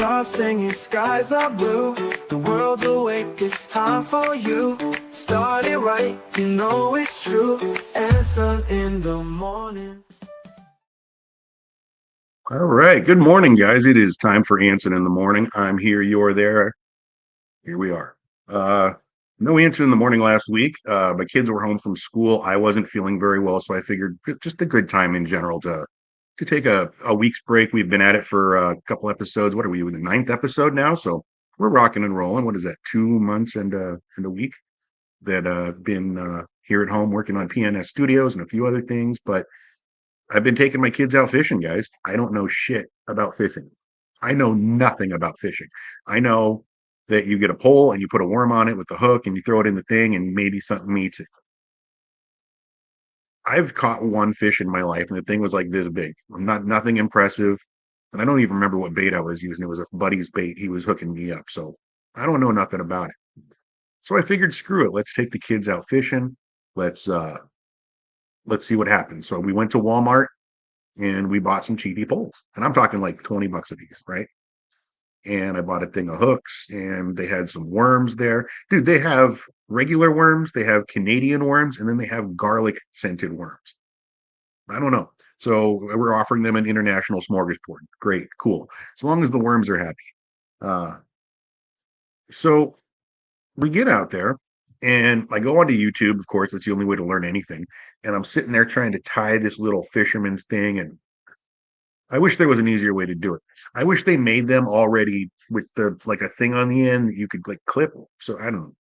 stars singing, skies are blue. The world's awake, it's time for you. Start it right, you know it's true. Anson in the morning. All right. Good morning, guys. It is time for Anson in the morning. I'm here, you're there. Here we are. No Anson in the morning last week. My kids were home from school. I wasn't feeling very well, so I figured just a good time in general to take a week's break. We've been at it for a couple episodes. What are we with the ninth episode now? So we're rocking and rolling. What is that? 2 months and a week that been here at home working on PNS Studios and a few other things, but I've been taking my kids out fishing, guys. I don't know shit about fishing. I know nothing about fishing. I know that you get a pole and you put a worm on it with the hook and you throw it in the thing and maybe something eats it. I've caught one fish in my life and the thing was like this big. Nothing impressive. And I don't even remember what bait I was using. It was a buddy's bait. He was hooking me up. So I don't know nothing about it. So I figured, screw it. Let's take the kids out fishing. Let's see what happens. So we went to Walmart and we bought some cheapy poles. And I'm talking like 20 bucks a piece, right? And I bought a thing of hooks and they had some worms there. Dude, they have regular worms, they have Canadian worms, and then they have garlic scented worms. I don't know. So we're offering them an international smorgasbord. Great, cool. As long as the worms are happy. Uh, so we get out there and I go onto YouTube, of course, that's the only way to learn anything. And I'm sitting there trying to tie this little fisherman's thing. And I wish there was an easier way to do it. I wish they made them already with the like a thing on the end that you could like clip. So I don't know.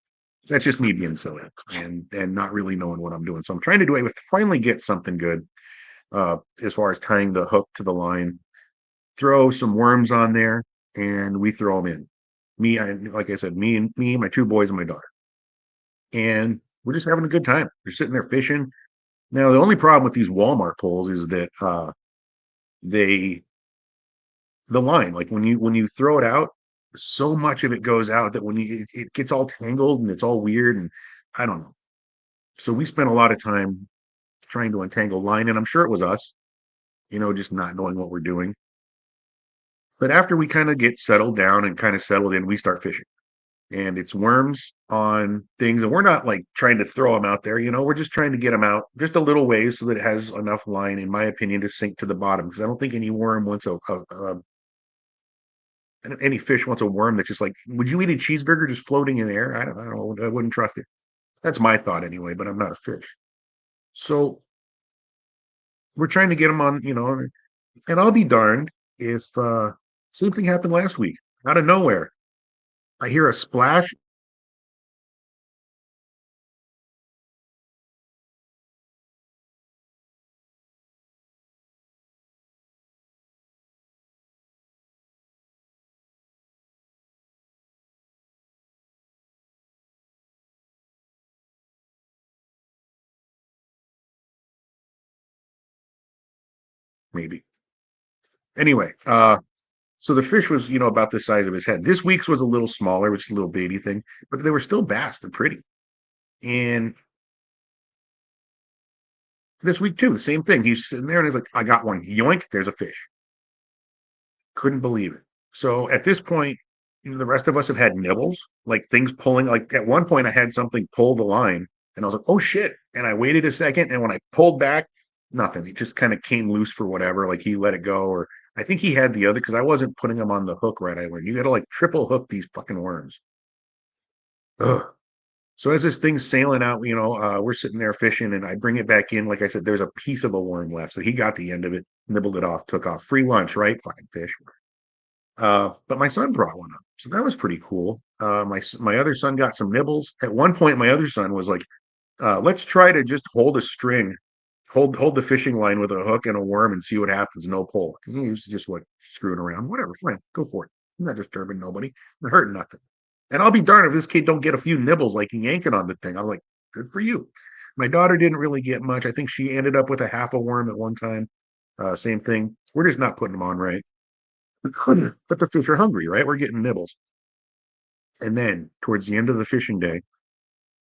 That's just me being silly and not really knowing what I'm doing. So I'm trying to do it with finally get something good as far as tying the hook to the line, throw some worms on there, and we throw them in. Like I said, me, my two boys, and my daughter. And we're just having a good time. We're sitting there fishing. Now, the only problem with these Walmart poles is that they the line, like when you throw it out, so much of it goes out that when it gets all tangled and it's all weird and I don't know. So we spent a lot of time trying to untangle line, and I'm sure it was us, just not knowing what we're doing. But after we kind of get settled down and kind of settled in, we start fishing. And it's worms on things, and we're not like trying to throw them out there, we're just trying to get them out just a little ways so that it has enough line, in my opinion, to sink to the bottom. Because I don't think any worm wants any fish wants a worm that's just like, would you eat a cheeseburger just floating in the air? I don't know. I wouldn't trust it. That's my thought anyway, but I'm not a fish. So we're trying to get them on, and I'll be darned if same thing happened last week. Out of nowhere, I hear a splash. Maybe. Anyway, so the fish was, about the size of his head. This week's was a little smaller, which is a little baby thing, but they were still bass. They're pretty. And this week too, the same thing. He's sitting there and he's like, I got one. Yoink, there's a fish. Couldn't believe it. So at this point, the rest of us have had nibbles, like things pulling. Like at one point, I had something pull the line, and I was like, "Oh shit!" And I waited a second, and when I pulled back, nothing. It just kind of came loose for whatever. Like he let it go, or I think he had the other because I wasn't putting them on the hook right. I learned you got to like triple hook these fucking worms. Ugh. So as this thing's sailing out, we're sitting there fishing, and I bring it back in. Like I said, there's a piece of a worm left, so he got the end of it, nibbled it off, took off. Free lunch, right? Fucking fish. But my son brought one up, so that was pretty cool. My other son got some nibbles. At one point, my other son was like, "Let's try to just hold a string, hold the fishing line with a hook and a worm, and see what happens. No pole." He was just like screwing around. Whatever, fine, go for it. I'm not disturbing nobody. I'm hurting nothing. And I'll be darned if this kid don't get a few nibbles, like yanking on the thing. I'm like, good for you. My daughter didn't really get much. I think she ended up with a half a worm at one time. Same thing. We're just not putting them on right. But the fish are hungry, right? We're getting nibbles. And then towards the end of the fishing day,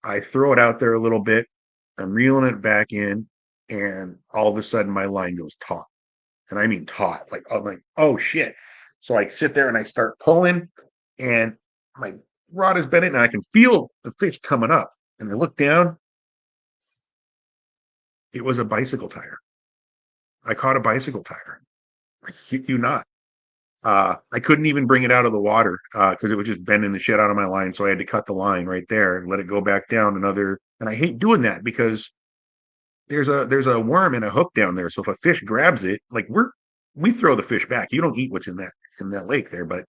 I throw it out there a little bit. I'm reeling it back in, and all of a sudden my line goes taut. And I mean taut. Like I'm like, oh shit. So I sit there and I start pulling, and my rod is bending, and I can feel the fish coming up. And I look down, it was a bicycle tire. I caught a bicycle tire. I shit you not. I couldn't even bring it out of the water because it was just bending the shit out of my line. So I had to cut the line right there and let it go back down another. And I hate doing that because there's a worm and a hook down there. So if a fish grabs it, like we throw the fish back. You don't eat what's in that lake there, but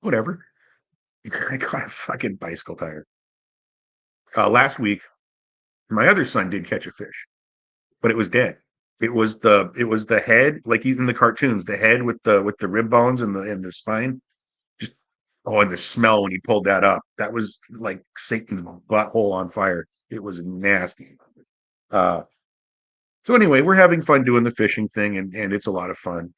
whatever. I caught a fucking bicycle tire. Last week, my other son did catch a fish, but it was dead. It was the head, like in the cartoons, the head with the rib bones and the spine. Just oh, and the smell when he pulled that up, that was like Satan's butthole on fire. It was nasty. Uh, so anyway, we're having fun doing the fishing thing, and it's a lot of fun.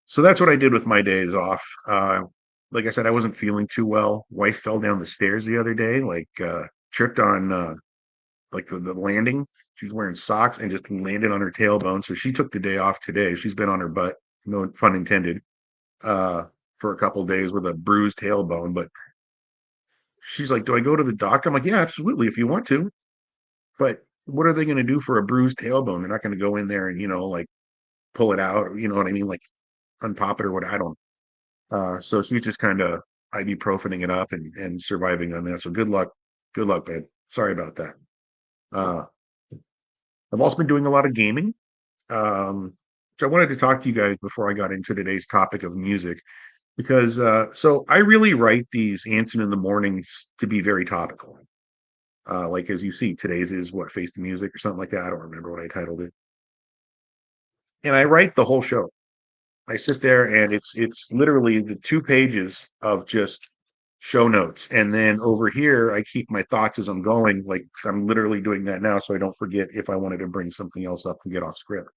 So that's what I did with my days off. Like I said, I wasn't feeling too well. Wife fell down the stairs the other day, like tripped on like the landing. She was wearing socks and just landed on her tailbone. So she took the day off today. She's been on her butt, no pun intended, uh, for a couple days with a bruised tailbone. But she's like, "Do I go to the doctor?" I'm like, "Yeah, absolutely, if you want to." But what are they going to do for a bruised tailbone? They're not going to go in there and like pull it out, or, you know what I mean, like unpop it or what. I don't. So she's just kind of ibuprofening it up and surviving on that. So good luck, babe. Sorry about that. Uh, I've also been doing a lot of gaming. So I wanted to talk to you guys before I got into today's topic of music because so I really write these Anson in the mornings to be very topical. Like as you see, today's is what Face the Music or something like that. I don't remember what I titled it. And I write the whole show. I sit there and it's literally the 2 pages of just show notes. And then over here I keep my thoughts as I'm going. Like I'm literally doing that now so I don't forget if I wanted to bring something else up and get off script.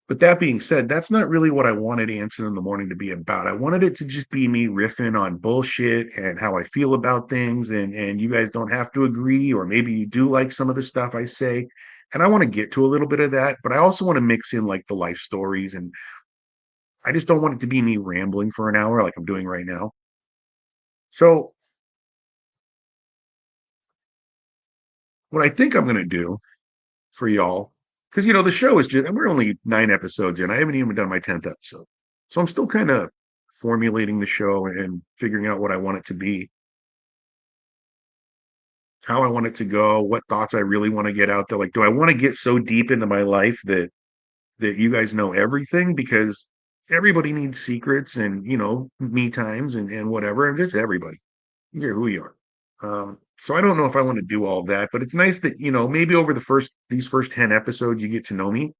But that being said, that's not really what I wanted Anson in the morning to be about. I wanted it to just be me riffing on bullshit and how I feel about things, and you guys don't have to agree, or maybe you do like some of the stuff I say. And I want to get to a little bit of that, but I also want to mix in like the life stories, and I just don't want it to be me rambling for an hour like I'm doing right now. So what I think I'm gonna do for y'all, because the show is just we're only 9 episodes in. I haven't even done my 10th episode. So I'm still kind of formulating the show and figuring out what I want it to be, how I want it to go, what thoughts I really want to get out there. Like, do I want to get so deep into my life that you guys know everything? Because everybody needs secrets and me times and whatever. And just everybody. You're who you are. So I don't know if I want to do all that, but it's nice that maybe over these first 10 episodes you get to know me.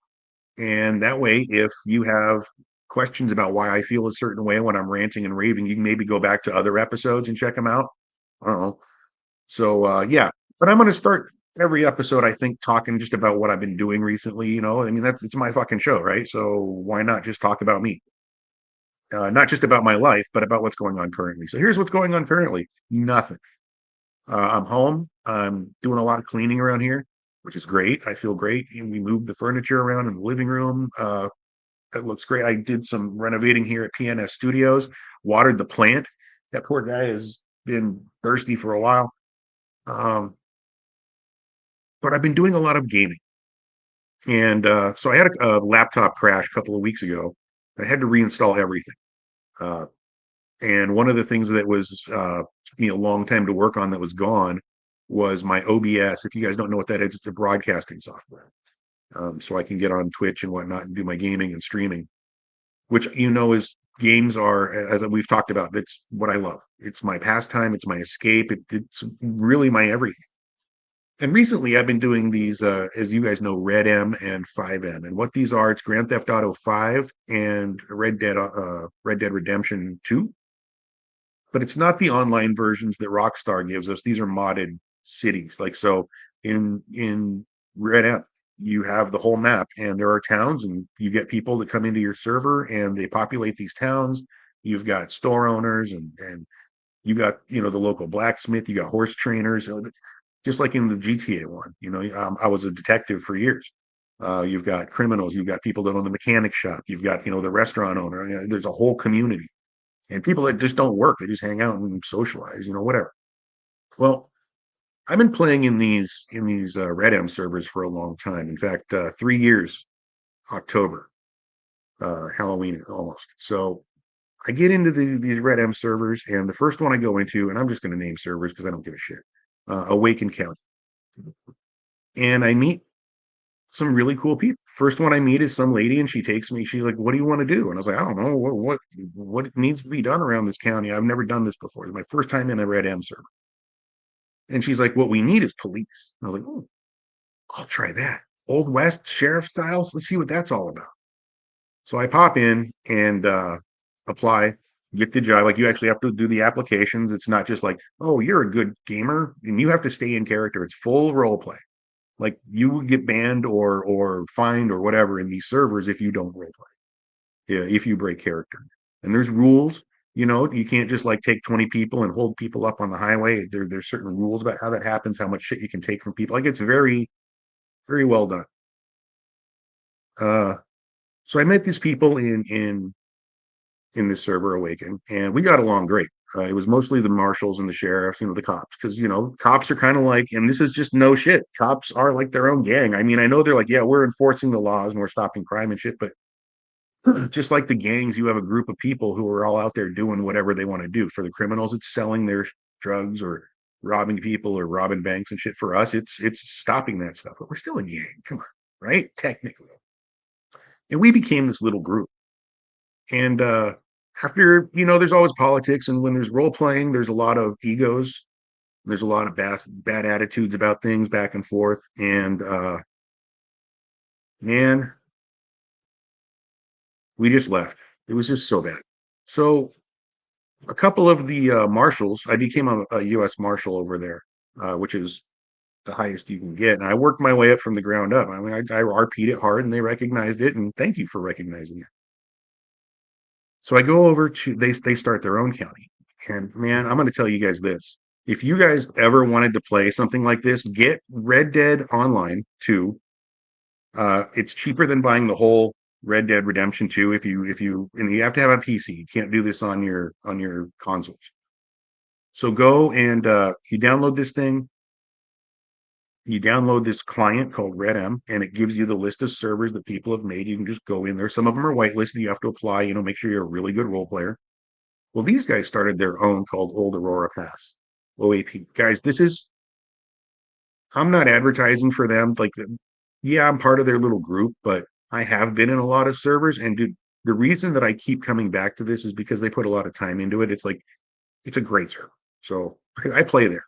And that way, if you have questions about why I feel a certain way when I'm ranting and raving, you can maybe go back to other episodes and check them out. I don't know. So yeah, but I'm going to start every episode, I think, talking just about what I've been doing recently. I mean, it's my fucking show, right? So why not just talk about me? Not just about my life, but about what's going on currently. So here's what's going on currently. Nothing. I'm home. I'm doing a lot of cleaning around here, which is great. I feel great. We moved the furniture around in the living room. It looks great. I did some renovating here at PNS Studios, watered the plant. That poor guy has been thirsty for a while. Um, but I've been doing a lot of gaming. And so I had a laptop crash a couple of weeks ago. I had to reinstall everything. Uh, and one of the things that was took me a long time to work on that was gone was my OBS. If you guys don't know what that is, it's a broadcasting software. So I can get on Twitch and whatnot and do my gaming and streaming, which is games are, as we've talked about, that's what I love. It's my pastime, it's my escape, it's really my everything. And recently I've been doing these, as you guys know, Red M and 5M. And what these are, it's Grand Theft Auto 5 and Red Dead Redemption 2. But it's not the online versions that Rockstar gives us. These are modded cities. Like so in Red M, you have the whole map and there are towns and you get people that come into your server and they populate these towns. You've got store owners and you got the local blacksmith, you got horse trainers, just like in the GTA one. I was a detective for years. You've got criminals, you've got people that own the mechanic shop, you've got, the restaurant owner. There's a whole community and people that just don't work. They just hang out and socialize, whatever. Well, I've been playing in these Red M servers for a long time. In fact, 3 years, October, Halloween almost. So I get into these Red M servers, and the first one I go into, and I'm just going to name servers because I don't give a shit. Awaken County, and I meet some really cool people. First one I meet is some lady, and she takes me. She's like, "What do you want to do?" And I was like, "I don't know. What needs to be done around this county? I've never done this before. It's my first time in a Red M server." And she's like, "What we need is police." And I was like, "Oh, I'll try that. Old West sheriff styles. Let's see what that's all about." So I pop in and apply, get the job. Like you actually have to do the applications. It's not just like, oh, you're a good gamer and you have to stay in character. It's full role play. Like you would get banned or fined or whatever in these servers if you don't role play. Yeah, if you break character. And there's rules. You can't just like take 20 people and hold people up on the highway. There's certain rules about how that happens, how much shit you can take from people. Like it's very, very well done. Uh, so I met these people in this server Awaken, and we got along great. It was mostly the marshals and the sheriffs, the cops, because cops are kind of like, and this is just no shit. Cops are like their own gang. I mean, I know they're like, yeah, we're enforcing the laws and we're stopping crime and shit, but just like the gangs, you have a group of people who are all out there doing whatever they want to do. For the criminals, it's selling their drugs or robbing people or robbing banks and shit. For us, it's stopping that stuff. But we're still a gang. Come on, right? Technically, and we became this little group. And after, there's always politics, and when there's role playing, there's a lot of egos. There's a lot of bad attitudes about things back and forth. And man, we just left. It was just so bad. So a couple of the marshals, I became a U.S. Marshal over there, which is the highest you can get. And I worked my way up from the ground up. I mean, I RP'd it hard, and they recognized it. And thank you for recognizing it. So I go over to they start their own county. And man, I'm going to tell you guys this. If you guys ever wanted to play something like this, get Red Dead Online 2. It's cheaper than buying the whole Red Dead Redemption 2 if you and you have to have a PC. You can't do this on your consoles. So go and you download this thing. You download this client called RedM, and it gives you the list of servers that people have made. You can just go in there. Some of them are whitelisted. You have to apply, make sure you're a really good role player. Well, these guys started their own called Old Aurora Pass, OAP. Guys, I'm not advertising for them. Like, yeah, I'm part of their little group, but I have been in a lot of servers. And dude, the reason that I keep coming back to this is because they put a lot of time into it. It's like, it's a great server. So I play there.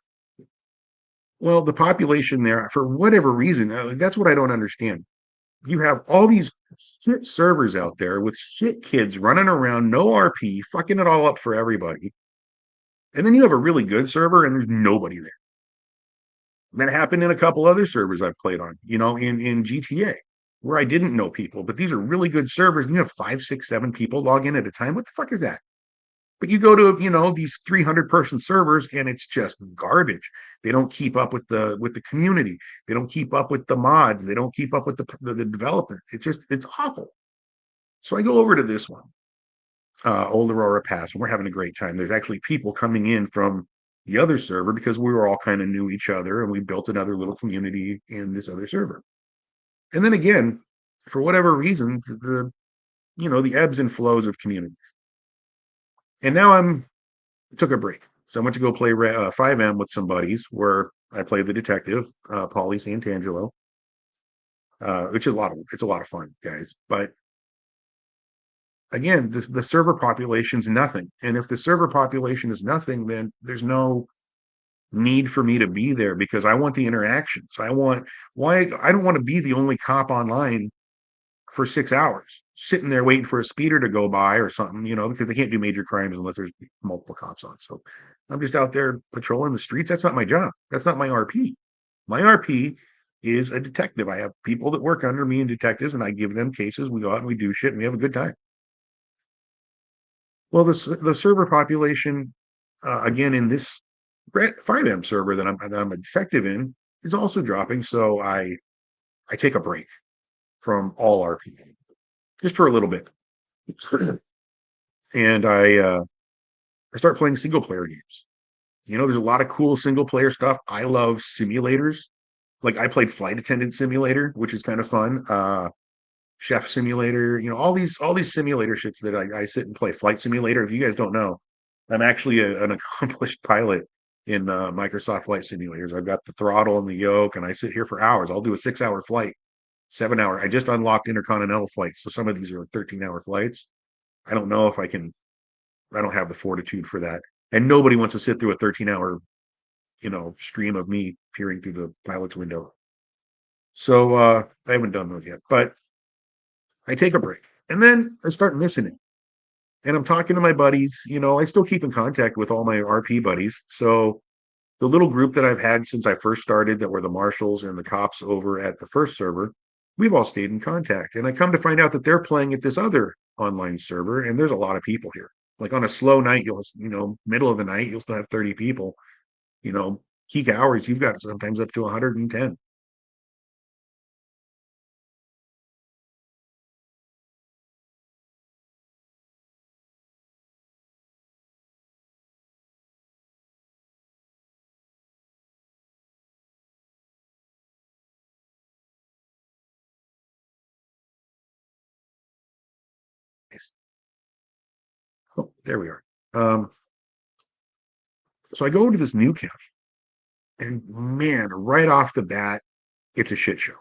Well, the population there, for whatever reason, that's what I don't understand. You have all these shit servers out there with shit kids running around, no RP, fucking it all up for everybody. And then you have a really good server and there's nobody there. That happened in a couple other servers I've played on, in GTA, where I didn't know people, but these are really good servers. And you have 5, 6, 7 people log in at a time. What the fuck is that? But you go to, these 300-person servers and it's just garbage. They don't keep up with the community. They don't keep up with the mods. They don't keep up with the development. It's awful. So I go over to this one, Old Aurora Pass, and we're having a great time. There's actually people coming in from the other server because we were all kind of knew each other and we built another little community in this other server. And then again, for whatever reason, the ebbs and flows of communities. And now took a break. So I went to go play 5M with some buddies where I played the detective, Paulie Santangelo, which is it's a lot of fun, guys. But again, the server population's nothing. And if the server population is nothing, then there's no need for me to be there because I want the interactions. I don't want to be the only cop online for 6 hours, sitting there waiting for a speeder to go by or something, because they can't do major crimes unless there's multiple cops on. So I'm just out there patrolling the streets. That's not my job. That's not my RP. My RP is a detective. I have people that work under me and detectives, and I give them cases. We go out and we do shit, and we have a good time. Well, the server population, again, in this 5M server that I'm a detective in, is also dropping. So I take a break. from all RP just for a little bit. And I start playing single player games. There's a lot of cool single player stuff. I love simulators. Like I played Flight Attendant Simulator, which is kind of fun. Chef Simulator, all these simulator shits that I sit and play. Flight Simulator. If you guys don't know, I'm actually an accomplished pilot in Microsoft Flight Simulators. I've got the throttle and the yoke, and I sit here for hours. I'll do a 6 hour flight, 7 hour. I just unlocked intercontinental flights, so some of these are 13-hour flights. I don't know if I can. I don't have the fortitude for that, and nobody wants to sit through a 13-hour, stream of me peering through the pilot's window. So I haven't done those yet, but I take a break, and then I start missing it. And I'm talking to my buddies. I still keep in contact with all my RP buddies. So the little group that I've had since I first started, that were the marshals and the cops over at the first server, we've all stayed in contact. And I come to find out that they're playing at this other online server, and there's a lot of people here. Like on a slow night, middle of the night, you'll still have 30 people. Peak hours, you've got sometimes up to 110. Oh, there we are. So I go to this new county, and man, right off the bat, it's a shit show.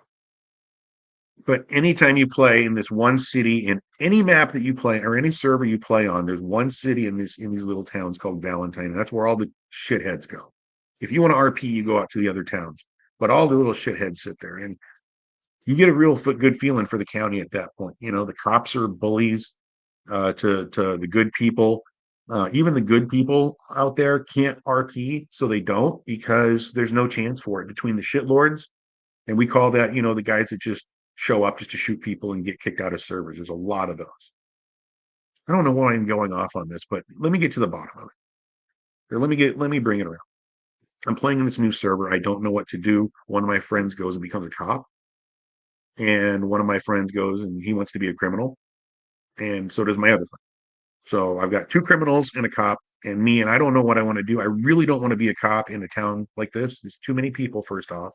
But anytime you play in this one city, in any map that you play or any server you play on, there's one city in these little towns called Valentine, and that's where all the shitheads go. If you want to RP, you go out to the other towns, but all the little shitheads sit there, and you get a real good feeling for the county at that point. The cops are bullies to the good people. Even the good people out there can't RP, so they don't, because there's no chance for it between the shitlords. And we call that, the guys that just show up just to shoot people and get kicked out of servers. There's a lot of those. I don't know why I'm going off on this, but let me get to the bottom of it. Or let me bring it around. I'm playing in this new server. I don't know what to do. One of my friends goes and becomes a cop, and one of my friends goes and he wants to be a criminal, and so does my other friend. So I've got two criminals and a cop and me, and I don't know what I want to do. I really don't want to be a cop in a town like this. There's too many people, first off,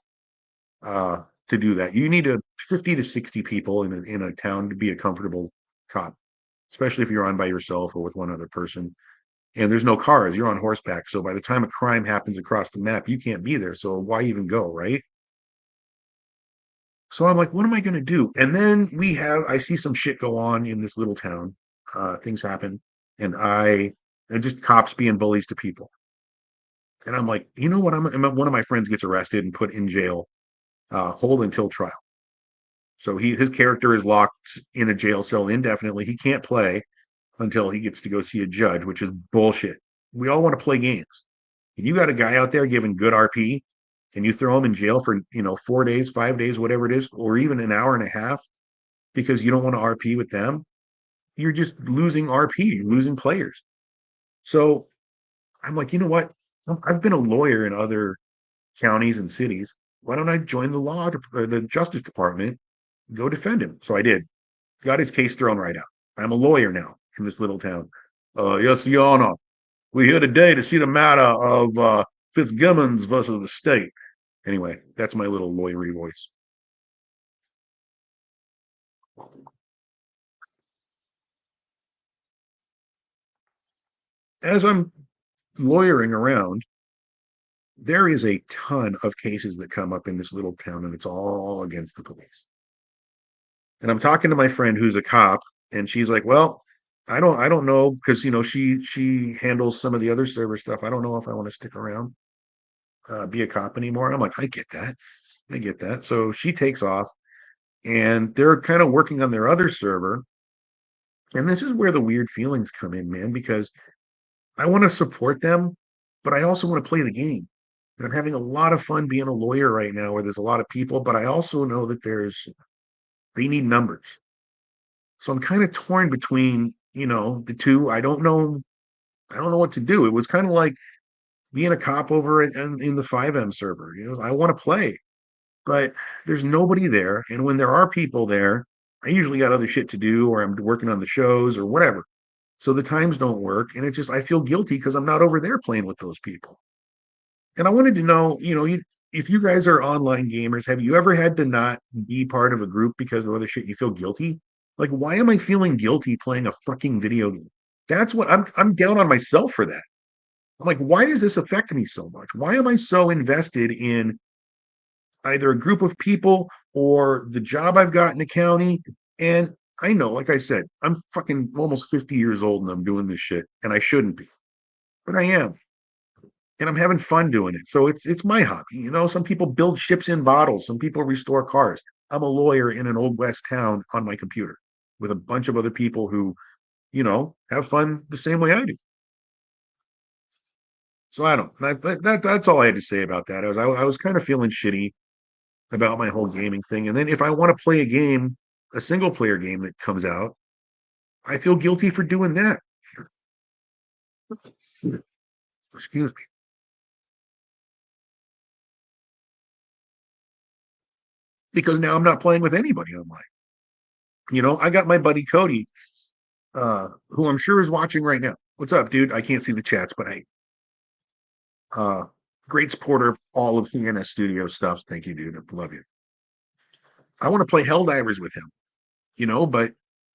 to do that. You need 50 to 60 people in a town to be a comfortable cop, especially if you're on by yourself or with one other person. And there's no cars, you're on horseback. So by the time a crime happens across the map, you can't be there. So why even go, right? So I'm like, what am I going to do? And then I see some shit go on in this little town. Things happen, and just cops being bullies to people. And I'm like, you know what? One of my friends gets arrested and put in jail, hold until trial. So his character is locked in a jail cell indefinitely. He can't play until he gets to go see a judge, which is bullshit. We all want to play games. And you got a guy out there giving good RP, and you throw him in jail for 4 days, 5 days, whatever it is, or even an hour and a half because you don't want to RP with them. You're just losing RP, you're losing players. So I'm like, you know what? I've been a lawyer in other counties and cities. Why don't I join the Justice Department, go defend him? So I did. Got his case thrown right out. I'm a lawyer now in this little town. Yes, Your Honor. We're here today to see the matter of Fitzgibbons versus the state. Anyway, that's my little lawyery voice. As I'm lawyering around, there is a ton of cases that come up in this little town, and it's all against the police. And I'm talking to my friend who's a cop, and she's like, "Well, I don't know, because she handles some of the other server stuff. I don't know if I want to stick around, be a cop anymore." I'm like, I get that. So she takes off, and they're kind of working on their other server. And this is where the weird feelings come in, man, because I want to support them, but I also want to play the game. And I'm having a lot of fun being a lawyer right now, where there's a lot of people, but I also know that they need numbers. So I'm kind of torn between, the two. I don't know what to do. It was kind of like being a cop over in the 5M server. I want to play, but there's nobody there. And when there are people there, I usually got other shit to do, or I'm working on the shows or whatever. So the times don't work. And it just, I feel guilty because I'm not over there playing with those people. And I wanted to know, if you guys are online gamers, have you ever had to not be part of a group because of other shit? You feel guilty? Like, why am I feeling guilty playing a fucking video game? That's what I'm down on myself for that. I'm like, why does this affect me so much? Why am I so invested in either a group of people or the job I've got in the county? And I know, like I said, I'm fucking almost 50 years old and I'm doing this shit, and I shouldn't be, but I am. And I'm having fun doing it. So it's my hobby. Some people build ships in bottles, some people restore cars. I'm a lawyer in an old west town on my computer with a bunch of other people who, have fun the same way I do. So I don't. That's all I had to say about that. I was kind of feeling shitty about my whole gaming thing. And then if I want to play a game, a single player game that comes out, I feel guilty for doing that. Excuse me. Because now I'm not playing with anybody online. I got my buddy Cody, who I'm sure is watching right now. What's up, dude? I can't see the chats, but uh, great supporter of all of Hannah Studio stuff. Thank you, dude. I love you. I want to play Helldivers with him, but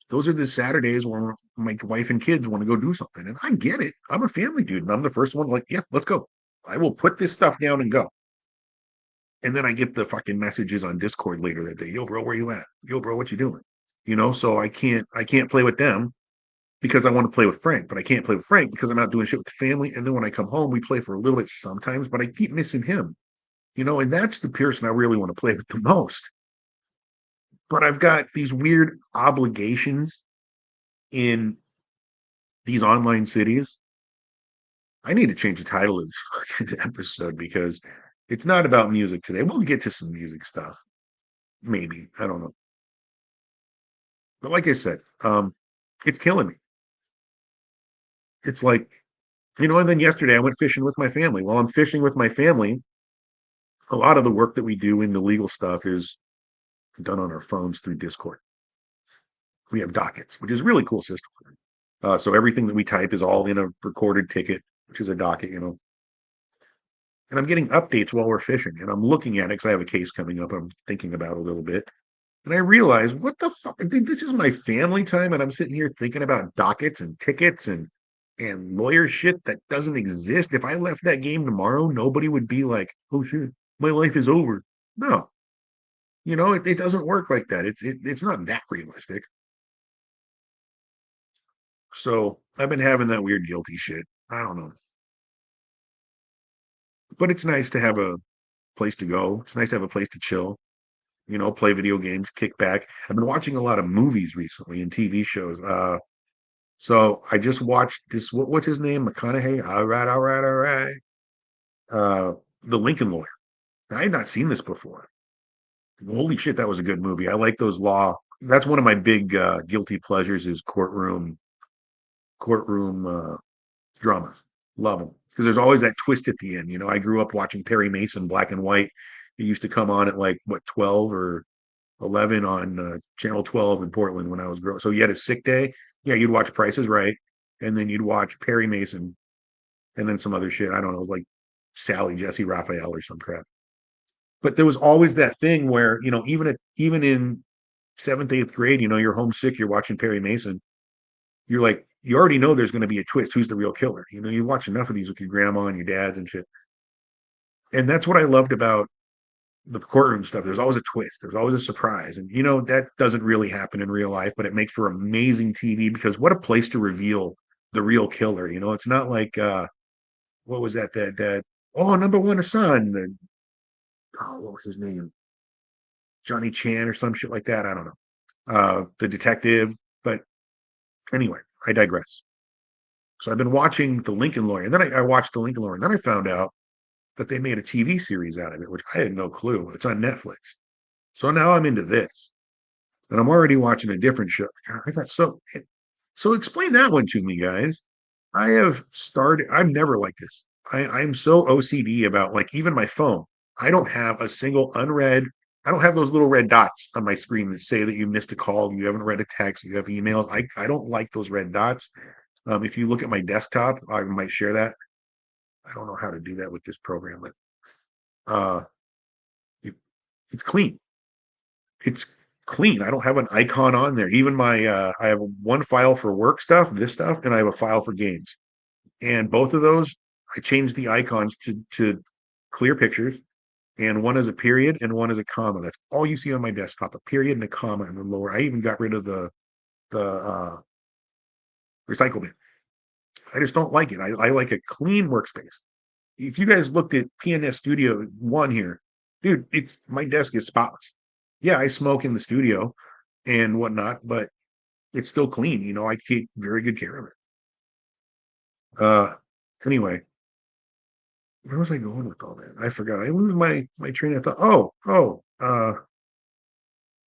those are the Saturdays where my wife and kids want to go do something. And I get it. I'm a family dude, and I'm the first one like, yeah, let's go. I will put this stuff down and go. And then I get the fucking messages on Discord later that day. Yo, bro, where you at? Yo, bro, what you doing? So I can't play with them because I want to play with Frank, but I can't play with Frank because I'm not doing shit with the family. And then when I come home, we play for a little bit sometimes, but I keep missing him, and that's the person I really want to play with the most. But I've got these weird obligations in these online cities. I need to change the title of this fucking episode because it's not about music today. We'll get to some music stuff. Maybe. I don't know. But like I said, it's killing me. It's like, and then yesterday I went fishing with my family. While I'm fishing with my family, a lot of the work that we do in the legal stuff is done on our phones through Discord. We have dockets, which is a really cool system. So everything that we type is all in a recorded ticket, which is a docket. And I'm getting updates while we're fishing, and I'm looking at it because I have a case coming up I'm thinking about a little bit. And I realize, what the fuck? Dude, this is my family time, and I'm sitting here thinking about dockets and tickets and lawyer shit that doesn't exist. If I left that game tomorrow, nobody would be like, "Oh shit, my life is over." No, it doesn't work like that. It's not that realistic. So I've been having that weird guilty shit. I don't know, but it's nice to have a place to go. It's nice to have a place to chill. Play video games, kick back. I've been watching a lot of movies recently and TV shows. So I just watched this. What's his name? McConaughey. All right, all right, all right. Uh, The Lincoln Lawyer. I had not seen this before. Holy shit, that was a good movie. I like those law. That's one of my big guilty pleasures is courtroom dramas. Love them because there's always that twist at the end. I grew up watching Perry Mason, black and white. It used to come on at like what 12 or 11 on channel 12 in Portland when I was growing. So you had a sick day. Yeah, you'd watch Price is Right, and then you'd watch Perry Mason, and then some other shit. I don't know, like Sally Jesse Raphael or some crap. But there was always that thing where even in seventh, eighth grade, you're homesick, you're watching Perry Mason. You're like, you already know there's going to be a twist. Who's the real killer? You watch enough of these with your grandma and your dads and shit. And that's what I loved about the courtroom stuff. There's always a twist. There's always a surprise. And that doesn't really happen in real life, but it makes for amazing TV because what a place to reveal the real killer. It's not like what was that oh, number one Hassan, what was his name? Johnny Chan or some shit like that. I don't know. The detective. But anyway, I digress. So I've been watching The Lincoln Lawyer, and then I watched The Lincoln Lawyer, and then I found out that they made a TV series out of it, which I had no clue. It's on Netflix. So now I'm into this, and I'm already watching a different show. God, I got so explain that one to me, guys. I have started. I'm never like this. I'm so OCD about like even my phone. I don't have a single unread I don't have those little red dots on my screen that say that you missed a call, you haven't read a text, you have emails. I don't like those red dots. If you look at my desktop, I might share that. I don't know how to do that with this program, but uh, it, it's clean. It's clean. I don't have an icon on there. Even my I have one file for work stuff, this stuff, and I have a file for games. And both of those, I changed the icons to clear pictures, and one is a period and one is a comma. That's all you see on my desktop, a period and a comma in the lower. I even got rid of the recycle bin. I just don't like it. I like a clean workspace. If you guys looked at PNS Studio One here, dude, it's my desk is spotless. Yeah, I smoke in the studio and whatnot, but it's still clean. I take very good care of it. Uh, anyway, where was I going with all that? I forgot. I lose my train of thought.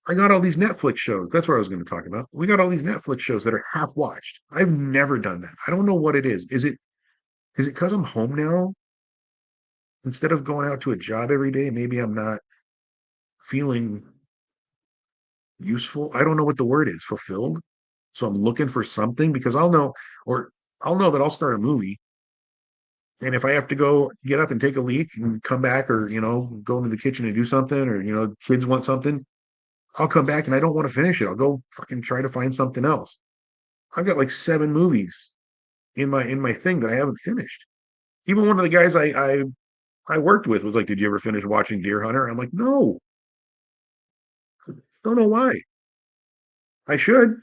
I got all these Netflix shows. That's what I was going to talk about. We got all these Netflix shows that are half watched. I've never done that. I don't know what it is. Is it because I'm home now? Instead of going out to a job every day, maybe I'm not feeling useful. I don't know what the word is, fulfilled. So I'm looking for something because or I'll know that I'll start a movie. And if I have to go get up and take a leak and come back or, go into the kitchen and do something or, kids want something, I'll come back and I don't want to finish it. I'll go fucking try to find something else. I've got like 7 movies in my thing that I haven't finished. Even one of the guys I worked with was like, "Did you ever finish watching Deer Hunter?" I'm like, "No, don't know why. I should.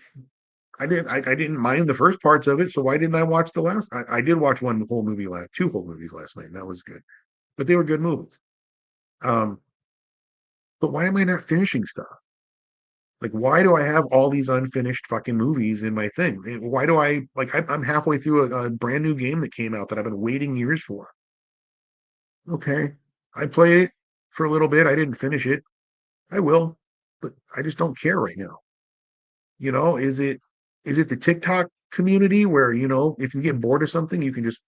I didn't mind the first parts of it, so why didn't I watch the last? I did watch two whole movies last night, and that was good. But they were good movies. Um, but why am I not finishing stuff? Like, why do I have all these unfinished fucking movies in my thing? Why do I like? I'm halfway through a brand new game that came out that I've been waiting years for. Okay, I played it for a little bit. I didn't finish it. I will, but I just don't care right now. Is it the TikTok community where, if you get bored of something, you can just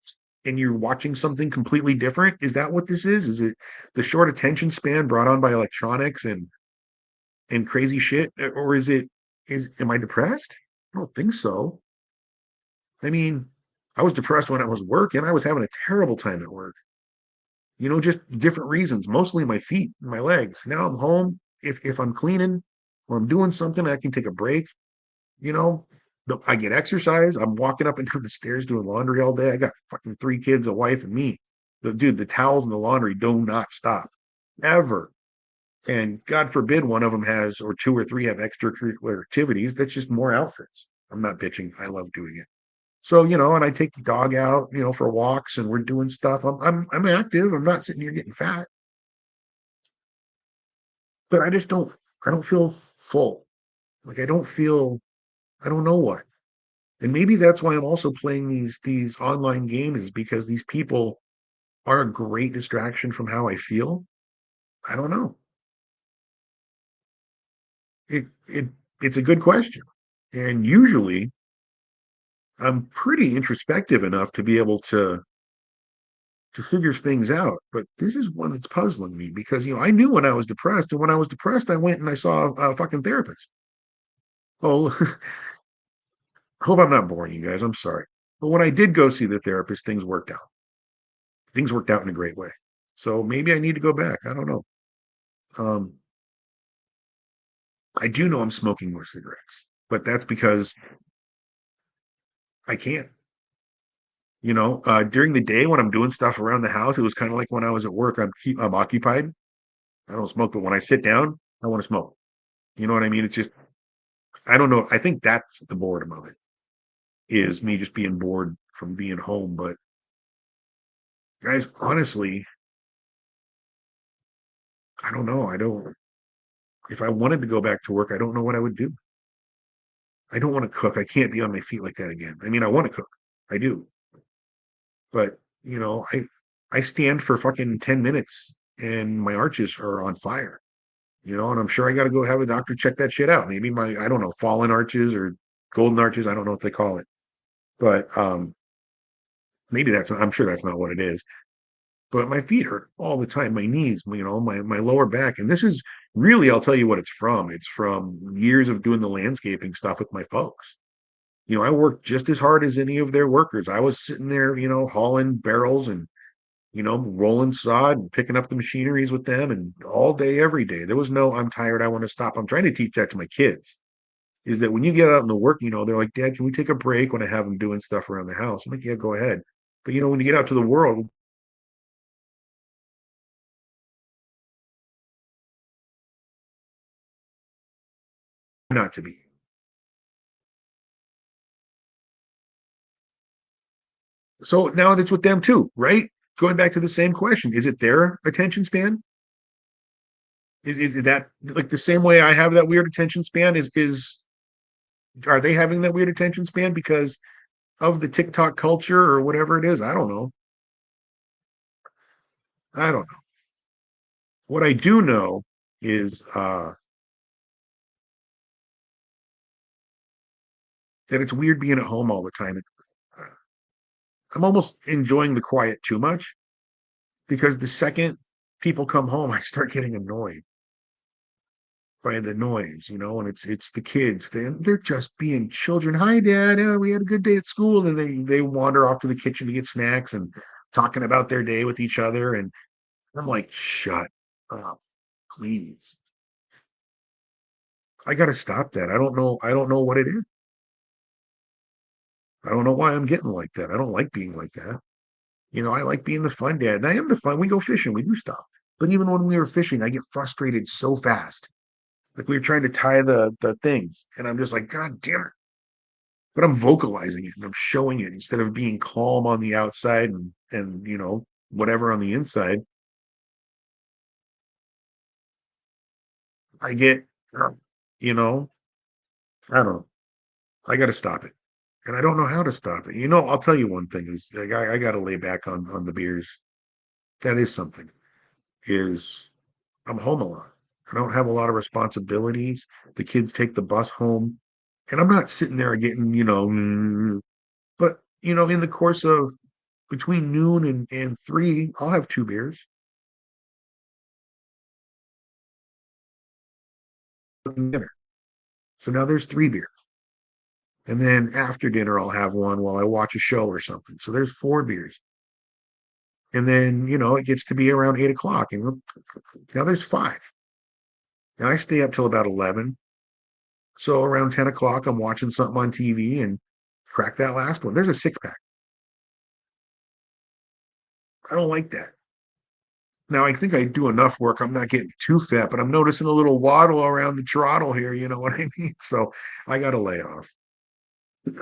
and you're watching something completely different? Is that what this is? Is it the short attention span brought on by electronics and crazy shit? Or is am I depressed? I don't think so. I mean, I was depressed when I was working. I was having a terrible time at work. Just different reasons, mostly my feet, my legs. Now I'm home. If I'm cleaning or I'm doing something, I can take a break. You know, I get exercise. I'm walking up and down the stairs doing laundry all day. I got fucking 3 kids, a wife, and me. Dude, the towels and the laundry do not stop ever. And God forbid one of them has, or two or three have extracurricular activities. That's just more outfits. I'm not bitching. I love doing it. So, and I take the dog out, for walks and we're doing stuff. I'm active. I'm not sitting here getting fat, but I don't feel full. Like I don't know what. And maybe that's why I'm also playing these online games is because these people are a great distraction from how I feel. I don't know. It's a good question. And usually I'm pretty introspective enough to be able to figure things out. But this is one that's puzzling me because I knew when I was depressed, and when I was depressed, I went and I saw a fucking therapist. Oh, hope I'm not boring you guys. I'm sorry. But when I did go see the therapist, things worked out. Things worked out in a great way. So maybe I need to go back. I don't know. Um, I do know I'm smoking more cigarettes, but that's because I can't. During the day when I'm doing stuff around the house, it was kind of like when I was at work. I'm occupied. I don't smoke, but when I sit down, I want to smoke. You know what I mean? It's just I don't know. I think that's the boredom of it is me just being bored from being home. But guys, honestly, I don't know. I don't. If I wanted to go back to work, I don't know what I would do. I don't want to cook. I can't be on my feet like that again. I mean, I want to cook. I do. But, I stand for fucking 10 minutes and my arches are on fire, and I'm sure I got to go have a doctor check that shit out. Maybe I don't know, fallen arches or golden arches. I don't know what they call it. But maybe I'm sure that's not what it is. But my feet hurt all the time, my knees, my lower back. And this is Really, I'll tell you what it's from. It's from years of doing the landscaping stuff with my folks. I worked just as hard as any of their workers. I was sitting there, hauling barrels and, rolling sod and picking up the machineries with them and all day, every day. There was no, I'm tired, I want to stop. I'm trying to teach that to my kids is that when you get out in the work, they're like, Dad, can we take a break when I have them doing stuff around the house? I'm like, yeah, go ahead. But, when you get out to the world, not to be. So now that's with them too, right? Going back to the same question, is it their attention span? Is that like the same way I have that weird attention span? Is are they having that weird attention span because of the TikTok culture or whatever it is? I don't know. I don't know. What I do know is that it's weird being at home all the time. Uh, I'm almost enjoying the quiet too much because the second people come home, I start getting annoyed by the noise, and it's the kids. They're just being children. Hi, Dad. We had a good day at school, and they wander off to the kitchen to get snacks and talking about their day with each other. And I'm like, shut up, please. I got to stop that. I don't know. I don't know what it is. I don't know why I'm getting like that. I don't like being like that. I like being the fun dad, and I am the fun. We go fishing, we do stuff. But even when we were fishing, I get frustrated so fast. Like we were trying to tie the things, and I'm just like, God damn it. But I'm vocalizing it and I'm showing it instead of being calm on the outside and whatever on the inside. I get, you know, I don't know. I got to stop it, and I don't know how to stop it. I'll tell you one thing is like, I got to lay back on the beers. That is something. Is I'm home a lot. I don't have a lot of responsibilities. The kids take the bus home, and I'm not sitting there getting, but in the course of between noon and 3, I'll have 2 beers. Dinner. So now there's 3 beers. And then after dinner, I'll have one while I watch a show or something. So there's 4 beers. And then, it gets to be around 8 o'clock. And now there's 5. And I stay up till about 11. So around 10 o'clock, I'm watching something on TV and crack that last one. There's a 6 pack. I don't like that. Now I think I do enough work. I'm not getting too fat, but I'm noticing a little waddle around the throttle here. You know what I mean? So I got to lay off. And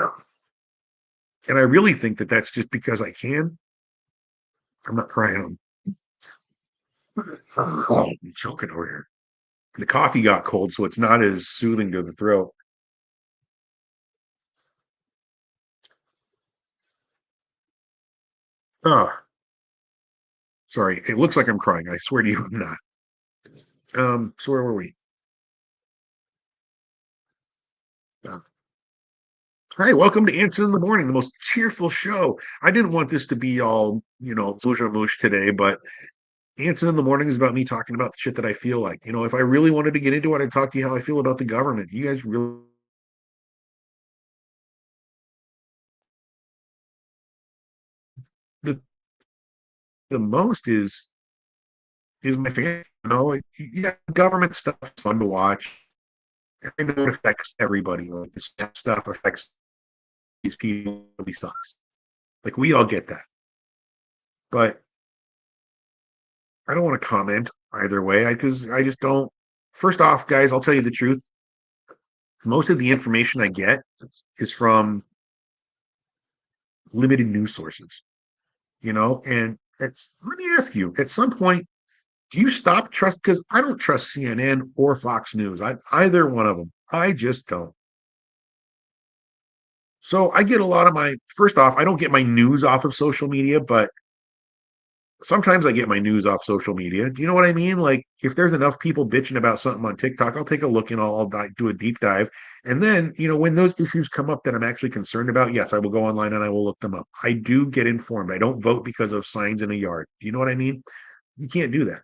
I really think that that's just because I can. I'm not crying. I'm choking over here. The coffee got cold, so it's not as soothing to the throat. Oh, sorry. It looks like I'm crying. I swear to you, I'm not. So where were we? Uh, Hi, welcome to Anson in the Morning, the most cheerful show. I didn't want this to be all, bouge today, but Anson in the Morning is about me talking about the shit that I feel like. If I really wanted to get into it, I'd talk to you how I feel about the government. You guys really the the most is my family. Yeah, government stuff is fun to watch. I know it affects everybody. Like this stuff affects these people, these stocks. Like we all get that, but I don't want to comment either way because I just don't. First off, guys, I'll tell you the truth. Most of the information I get is from limited news sources, and it's let me ask you, at some point, do you stop trust? Because I don't trust CNN or Fox News. Either one of them. I just don't. So I get a lot of my first off, I don't get my news off of social media, but sometimes I get my news off social media. Do you know what I mean? Like if there's enough people bitching about something on TikTok, I'll take a look and I'll do a deep dive. And then, when those issues come up that I'm actually concerned about, yes, I will go online and I will look them up. I do get informed. I don't vote because of signs in a yard. Do you know what I mean? You can't do that.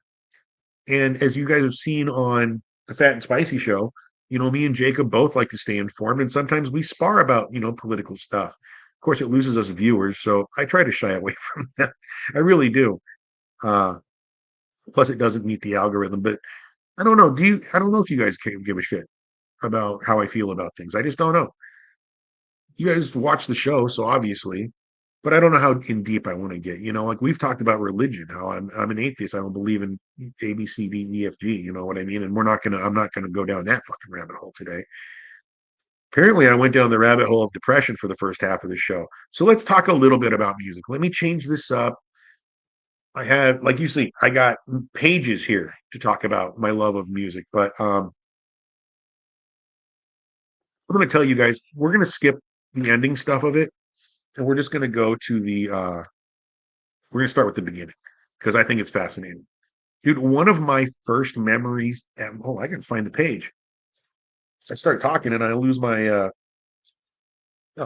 And as you guys have seen on the Fat and Spicy show, me and Jacob both like to stay informed, and sometimes we spar about, political stuff. Of course, it loses us viewers, so I try to shy away from that. I really do. Uh, Plus, it doesn't meet the algorithm. But I don't know. I don't know if you guys can give a shit about how I feel about things. I just don't know. You guys watch the show, so obviously, but I don't know how in deep I want to get. Like we've talked about religion, how I'm an atheist. I don't believe in A, B, C, D, E, F, G. You know what I mean? And I'm not gonna go down that fucking rabbit hole today. Apparently, I went down the rabbit hole of depression for the first half of the show. So let's talk a little bit about music. Let me change this up. I had, like you see, I got pages here to talk about my love of music, but I'm going to tell you guys, we're going to skip the ending stuff of it, and we're just going to go to we're going to start with the beginning because I think it's fascinating. Dude, one of my first memories, oh, I can find the page. I start talking and I lose my, oh,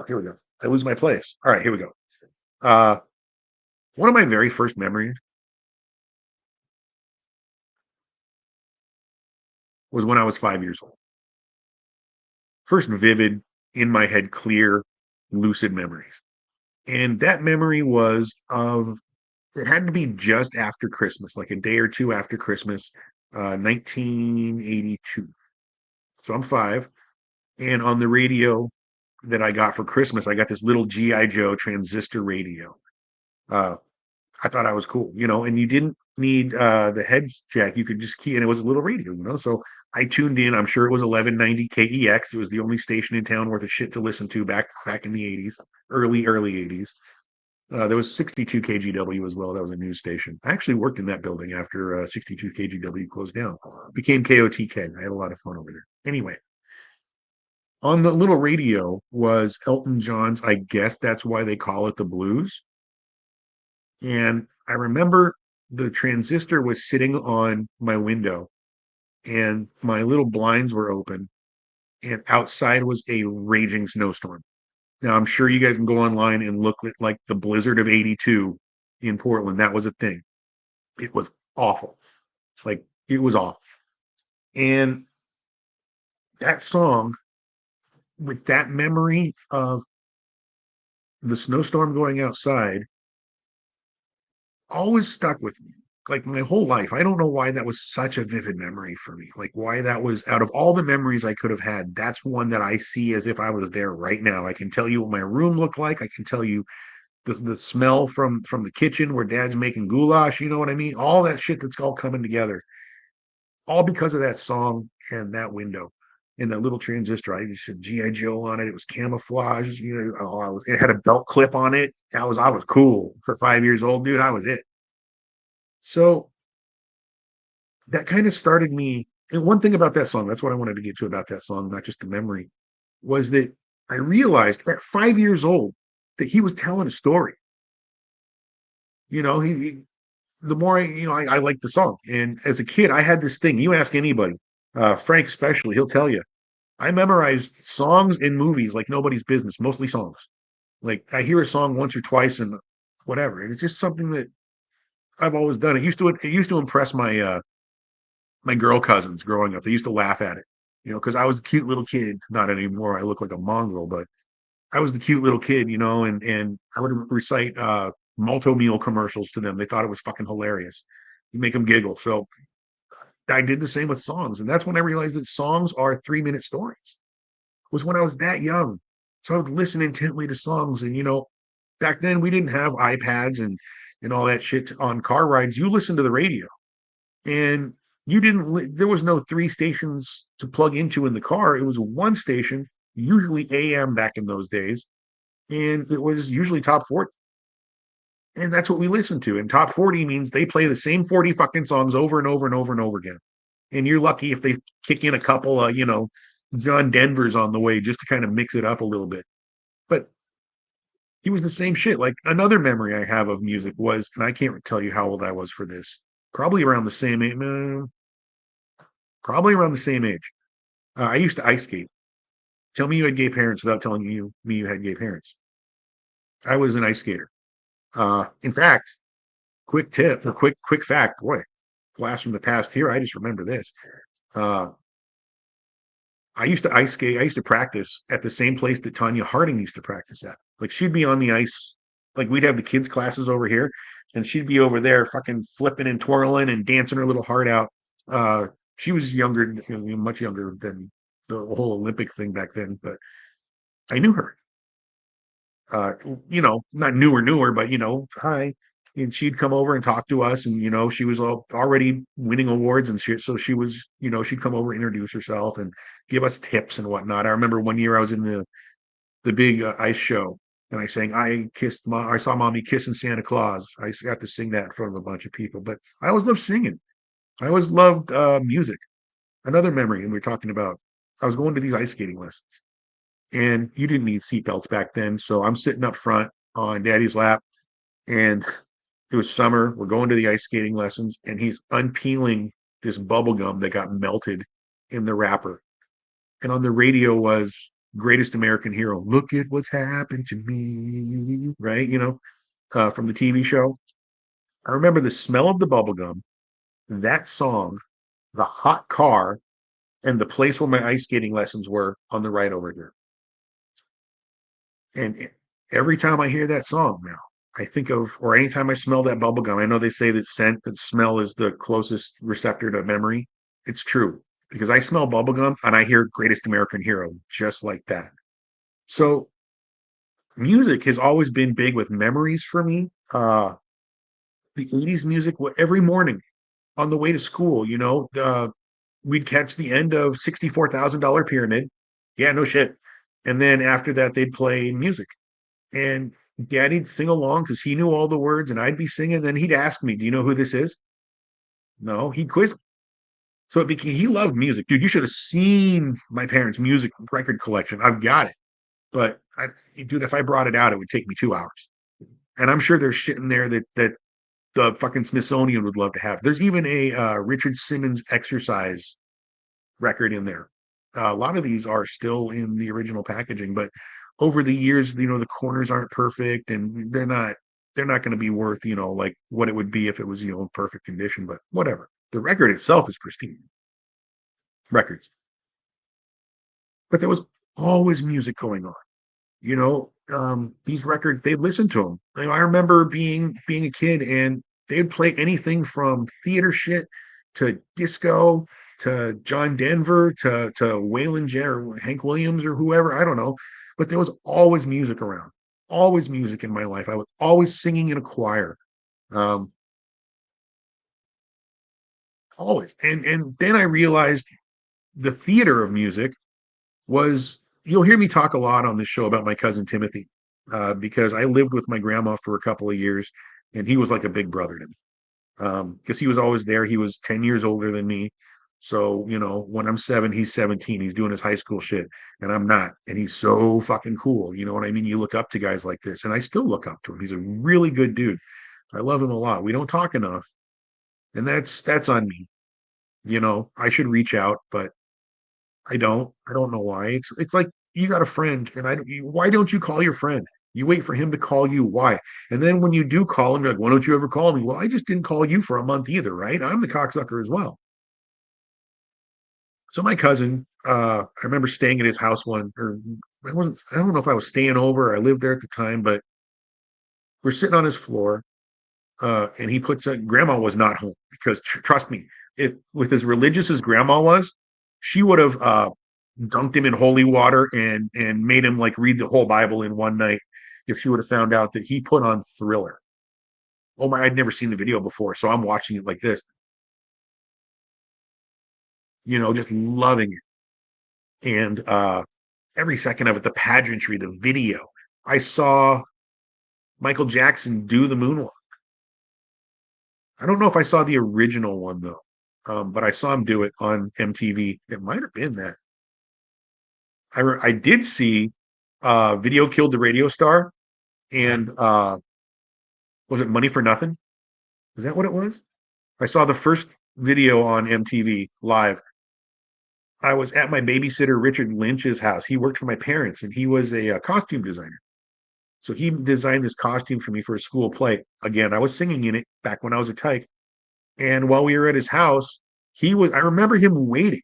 here we go. I lose my place. All right, here we go. Uh, One of my very first memories was when I was 5 years old. First vivid, in my head, clear, lucid memories. And that memory was of it had to be just after Christmas, like a day or two after Christmas, 1982. So I'm 5, and on the radio that I got for Christmas, I got this little GI Joe transistor radio. Uh, I thought I was cool, and you didn't need the head jack. You could just key, and it was a little radio, So I tuned in. I'm sure it was 1190 KEX. It was the only station in town worth of shit to listen to back in the 80s, early 80s. There was 62 KGW as well. That was a news station. I actually worked in that building after 62 KGW closed down. Became KOTK. I had a lot of fun over there. Anyway, on the little radio was Elton John's I Guess That's Why They Call It the Blues. And I remember the transistor was sitting on my window and my little blinds were open and outside was a raging snowstorm. Now, I'm sure you guys can go online and look at like the blizzard of 82 in Portland. That was a thing. It was awful. Like, it was awful. And that song, with that memory of the snowstorm going outside, always stuck with me. Like my whole life. I don't know why that was such a vivid memory for me. Like, why that was out of all the memories I could have had, that's one that I see as if I was there right now. I can tell you what my room looked like. I can tell you the smell from the kitchen where dad's making goulash, you know what I mean? All that shit that's all coming together, all because of that song and that window and that little transistor. I just said GI Joe on it. It was camouflage, it had a belt clip on it. I was cool for 5 years old, dude. I was it. So that kind of started me. And one thing about that song, that's what I wanted to get to about that song, not just the memory, was that I realized at 5 years old that he was telling a story. He the more I like the song. And as a kid, I had this thing. You ask anybody, Frank especially, he'll tell you. I memorized songs in movies like nobody's business, mostly songs. Like I hear a song once or twice and whatever. And it's just something that I've always done. It used to impress my girl cousins growing up. They used to laugh at it, because I was a cute little kid. Not anymore. I look like a mongrel, but I was the cute little kid, and I would recite Malto meal commercials to them. They thought it was fucking hilarious. You make them giggle. So I did the same with songs, and that's when I realized that songs are 3-minute stories. Was when I was that young, so I would listen intently to songs, and back then we didn't have iPads and all that shit on car rides. You listened to the radio, and you didn't. There was no 3 stations to plug into in the car. It was one station, usually AM back in those days, and it was usually top 40. And that's what we listen to. And top 40 means they play the same 40 fucking songs over and over and over and over again. And you're lucky if they kick in a couple of, John Denver's on the way just to kind of mix it up a little bit. But it was the same shit. Like another memory I have of music was, and I can't tell you how old I was for this, probably around the same age. Probably around the same age. I used to ice skate. Tell me you had gay parents without telling me you had gay parents. I was an ice skater. In fact, quick tip or quick fact, boy, blast from the past here. I just remember this. Uh, I used to ice skate. I used to practice at the same place that Tanya Harding used to practice at. Like she'd be on the ice, like we'd have the kids' classes over here, and she'd be over there fucking flipping and twirling and dancing her little heart out. Uh, she was younger, much younger than the whole Olympic thing back then, but I knew her. uh, not newer, but hi. And she'd come over and talk to us, and she was already winning awards and shit. So she was, she'd come over, introduce herself, and give us tips and whatnot. I remember one year I was in the big ice show, and I sang I saw mommy kissing Santa Claus. I got to sing that in front of a bunch of people. But I always loved singing. I always loved music. Another memory, and we're talking about, I was going to these ice skating lessons, and you didn't need seatbelts back then. So I'm sitting up front on daddy's lap, and it was summer. We're going to the ice skating lessons, and he's unpeeling this bubble gum that got melted in the wrapper. And on the radio was Greatest American Hero. Look at what's happened to me, right? From the TV show. I remember the smell of the bubble gum, that song, the hot car, and the place where my ice skating lessons were on the right over here. And every time I hear that song now, I think of, or anytime I smell that bubble gum, I know they say that scent and smell is the closest receptor to memory. It's true because I smell bubble gum and I hear Greatest American Hero just like that. So music has always been big with memories for me. The 80s music, every morning on the way to school, we'd catch the end of $64,000 Pyramid. Yeah, no shit. And then after that, they'd play music. And daddy'd sing along because he knew all the words, and I'd be singing. Then he'd ask me, "Do you know who this is?" No, he'd quiz me. So it became, he loved music. Dude, you should have seen my parents' music record collection. I've got it. But dude, if I brought it out, it would take me 2 hours. And I'm sure there's shit in there that the fucking Smithsonian would love to have. There's even a Richard Simmons exercise record in there. A lot of these are still in the original packaging, but over the years, the corners aren't perfect, and they're not going to be worth, like what it would be if it was, in perfect condition. But whatever. The record itself is pristine. Records, but there was always music going on. These records, they'd listen to them. I remember being a kid, and they'd play anything from theater shit to disco to John Denver to Waylon J or Hank Williams or whoever, I don't know. But there was always music around, always music in my life. I was always singing in a choir. Um, Always. And then I realized the theater of music was, you'll hear me talk a lot on this show about my cousin Timothy, because I lived with my grandma for a couple of years, and he was like a big brother to me. Because he was always there. He was 10 years older than me. So, when I'm 7, he's 17. He's doing his high school shit, and I'm not. And he's so fucking cool. You know what I mean? You look up to guys like this, and I still look up to him. He's a really good dude. I love him a lot. We don't talk enough, and that's on me. I should reach out, but I don't. I don't know why. It's like you got a friend, and why don't you call your friend? You wait for him to call you. Why? And then when you do call him, you're like, why don't you ever call me? Well, I just didn't call you for a month either, right? I'm the cocksucker as well. So my cousin, I remember staying at his house or I don't know if I was staying over, or I lived there at the time, but we're sitting on his floor, and he puts grandma was not home because trust me, with as religious as grandma was, she would have dunked him in holy water and made him like read the whole Bible in one night if she would have found out that he put on Thriller. Oh my, I'd never seen the video before, so I'm watching it like this, just loving it. And every second of it, the pageantry, the video. I saw Michael Jackson do the moonwalk. I don't know if I saw the original one though, but I saw him do it on MTV. It might have been that. I did see Video Killed the Radio Star, and was it Money for Nothing? Is that what it was? I saw the first video on MTV live. I was at my babysitter Richard Lynch's house. He worked for my parents, and he was a costume designer. So he designed this costume for me for a school play. Again, I was singing in it back when I was a tyke. And while we were at his house, I remember him waiting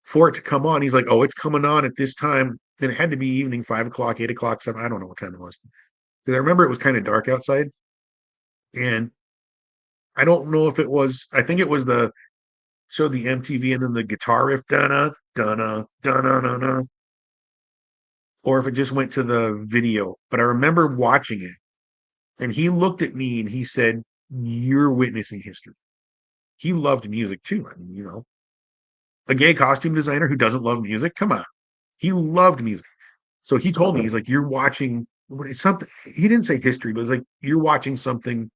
for it to come on. He's like, oh, it's coming on at this time. And it had to be evening, 5 o'clock, 8 o'clock, 7. I don't know what time it was. Because I remember it was kind of dark outside. And I don't know if it was, I think it was showed the MTV and then the guitar riff, dun dun dun dun, or if it just went to the video. But I remember watching it. And he looked at me and he said, you're witnessing history. He loved music too. I mean, a gay costume designer who doesn't love music, come on. He loved music. So he told me, he's like, you're watching it's something. He didn't say history, but it was like, you're watching something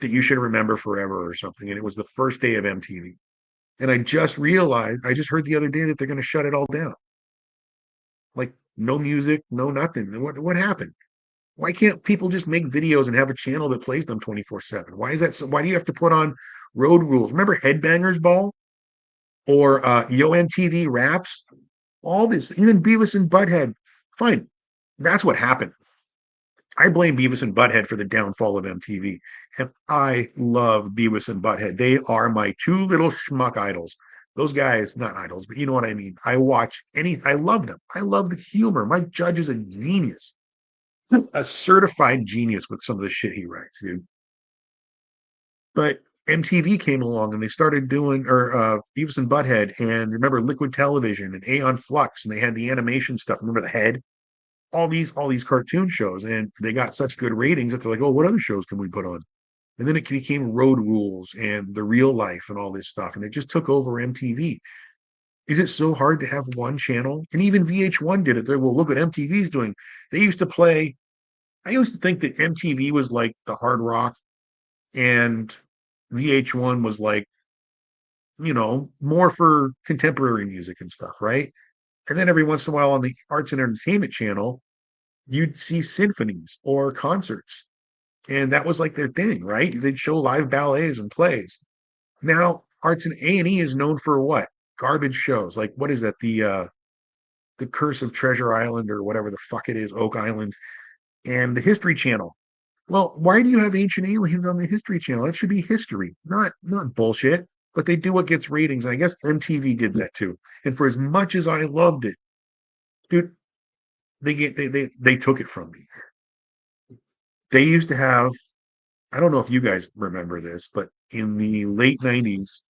that you should remember forever or something. And it was the first day of MTV. And I just realized, I just heard the other day that they're going to shut it all down. Like, no music, no nothing. What happened? Why can't people just make videos and have a channel that plays them 24/7? Why is that so? Why do you have to put on road rules? Remember Headbangers Ball or Yo MTV Raps? All this, even Beavis and Butthead. Fine. That's what happened. I blame Beavis and Butthead for the downfall of MTV. And I love Beavis and Butthead. They are my two little schmuck idols. Those guys, not idols, but you know what I mean. I love them. I love the humor. Mike Judge is a genius, a certified genius with some of the shit he writes, dude. But MTV came along and they started doing, or Beavis and Butthead, and remember Liquid Television and Aeon Flux, and they had the animation stuff. Remember the Head? All these cartoon shows, and they got such good ratings that they're like, oh, what other shows can we put on? And then it became Road Rules and The Real Life and all this stuff, and it just took over MTV. Is it so hard to have one channel? And even VH1 did it. They're, well, look what MTV's doing. They used to play. I used to think that MTV was like the hard rock, and VH1 was like, more for contemporary music and stuff, right? And then every once in a while on the Arts and Entertainment channel, you'd see symphonies or concerts. And that was like their thing, right? They'd show live ballets and plays. Now, Arts and A&E is known for what? Garbage shows. Like what is that? The Curse of Treasure Island or whatever the fuck it is, Oak Island, and the History Channel. Well, why do you have Ancient Aliens on the History Channel? It should be history, not bullshit. But they do what gets ratings, and I guess MTV did that too. And for as much as I loved it, dude, they took it from me. They used to have, I don't know if you guys remember this, but in the late 90s,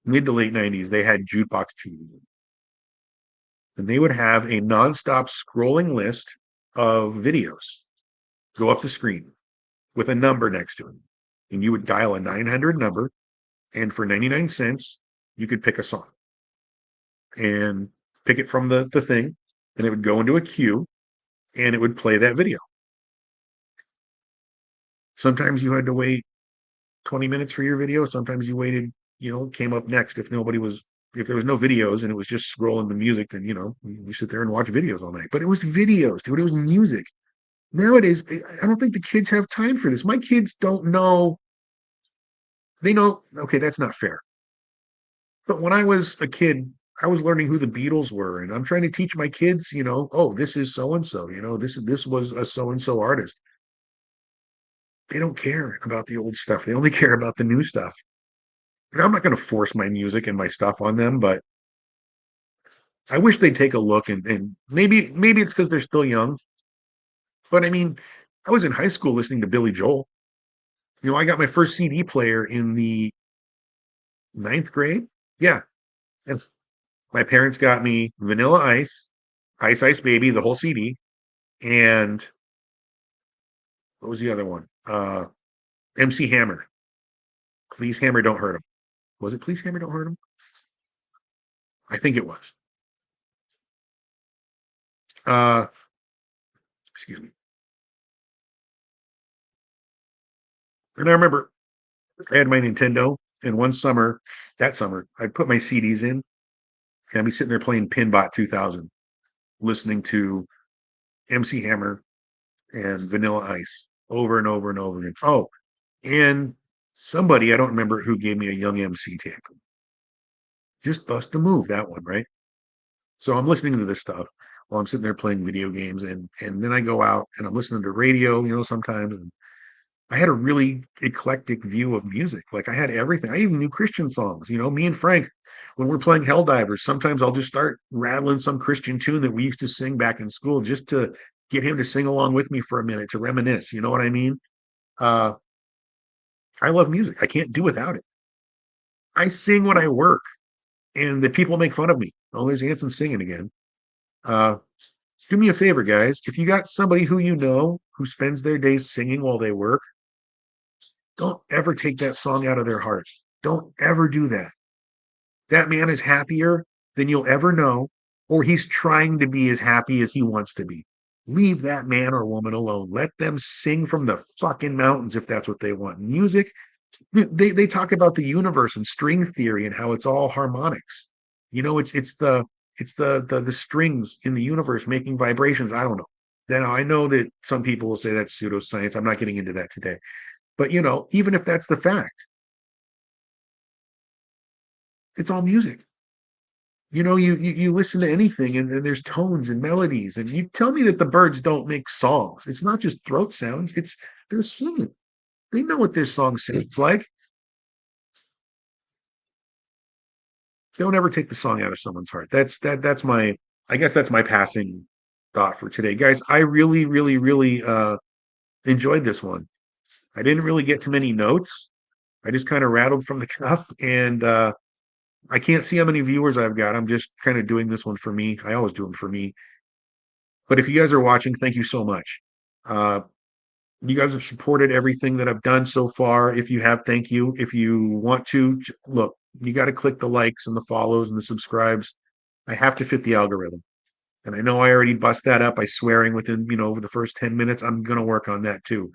mid to late 90s, they had jukebox TV. And they would have a nonstop scrolling list of videos go up the screen with a number next to it. And you would dial a 900 number, and for 99 cents, you could pick a song and pick it from the thing, and it would go into a queue and it would play that video. Sometimes you had to wait 20 minutes for your video. Sometimes you waited, came up next. If there was no videos and it was just scrolling the music, then, you sit there and watch videos all night. But it was videos, dude. It was music. Nowadays, I don't think the kids have time for this. My kids don't know. They know, okay, that's not fair. But when I was a kid, I was learning who the Beatles were, and I'm trying to teach my kids, oh, this is so and so, this was a so and so artist. They don't care about the old stuff. They only care about the new stuff. I'm not going to force my music and my stuff on them, but I wish they'd take a look and maybe it's because they're still young. But I mean, I was in high school listening to Billy Joel. I got my first CD player in the ninth grade. Yeah. And my parents got me Vanilla Ice, Ice Ice Baby, the whole CD, and what was the other one? MC Hammer. Please Hammer, Don't Hurt Him. Was it Please Hammer, Don't Hurt Him? I think it was. Uh, excuse me. And I remember I had my Nintendo, and that summer, I'd put my CDs in, and I'd be sitting there playing Pinbot 2000, listening to MC Hammer and Vanilla Ice over and over and over again. Oh, and somebody, I don't remember who, gave me a Young MC tape. Just Bust a Move, that one, right? So I'm listening to this stuff while I'm sitting there playing video games, and then I go out and I'm listening to radio, sometimes, and I had a really eclectic view of music. Like I had everything. I even knew Christian songs. Me and Frank, when we're playing Helldivers, sometimes I'll just start rattling some Christian tune that we used to sing back in school just to get him to sing along with me for a minute to reminisce. You know what I mean? Uh, I love music. I can't do without it. I sing when I work, and the people make fun of me. Oh, there's Anson singing again. Uh, do me a favor, guys. If you got somebody who you know who spends their days singing while they work, don't ever take that song out of their heart. Don't ever do that. That man is happier than you'll ever know, or he's trying to be as happy as he wants to be. Leave that man or woman alone. Let them sing from the fucking mountains if that's what they want. Music, they talk about the universe and string theory and how it's all harmonics. It's the strings in the universe making vibrations. I don't know. Then I know that some people will say that's pseudoscience. I'm not getting into that today. But even if that's the fact, it's all music. You listen to anything and then there's tones and melodies. And you tell me that the birds don't make songs. It's not just throat sounds, they're singing. They know what their song sounds like. Don't ever take the song out of someone's heart. That's my I guess that's my passing thought for today. Guys, I really, really, really enjoyed this one. I didn't really get too many notes. I just kind of rattled from the cuff and I can't see how many viewers I've got. I'm just kind of doing this one for me. I always do them for me. But if you guys are watching, thank you so much. Uh, you guys have supported everything that I've done so far. If you have, thank you. If you want to, look, you got to click the likes and the follows and the subscribes. I have to fit the algorithm. And I know I already bust that up by swearing within, over the first 10 minutes. I'm going to work on that too.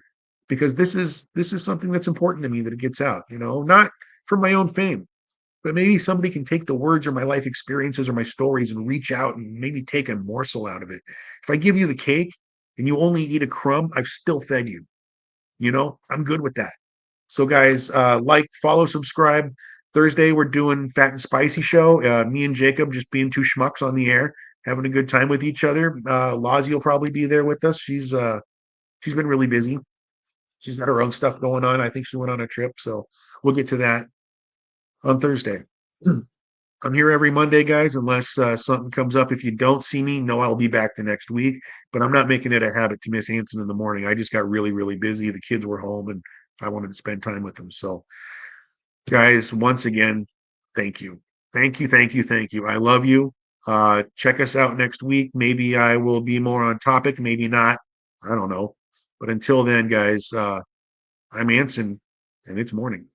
Because this is something that's important to me that it gets out, not for my own fame, but maybe somebody can take the words or my life experiences or my stories and reach out and maybe take a morsel out of it. If I give you the cake and you only eat a crumb, I've still fed you. I'm good with that. So, guys, like, follow, subscribe. Thursday, we're doing Fat and Spicy show. Me and Jacob just being two schmucks on the air, having a good time with each other. Lozzie will probably be there with us. She's been really busy. She's got her own stuff going on. I think she went on a trip, so we'll get to that on Thursday. I'm here every Monday, guys, unless something comes up. If you don't see me, know I'll be back the next week. But I'm not making it a habit to miss Anson in the morning. I just got really, really busy. The kids were home and I wanted to spend time with them. So, guys, once again, thank you. Thank you, thank you, thank you. I love you. Check us out next week. Maybe I will be more on topic, maybe not. I don't know. But until then, guys, I'm Anson, and it's morning.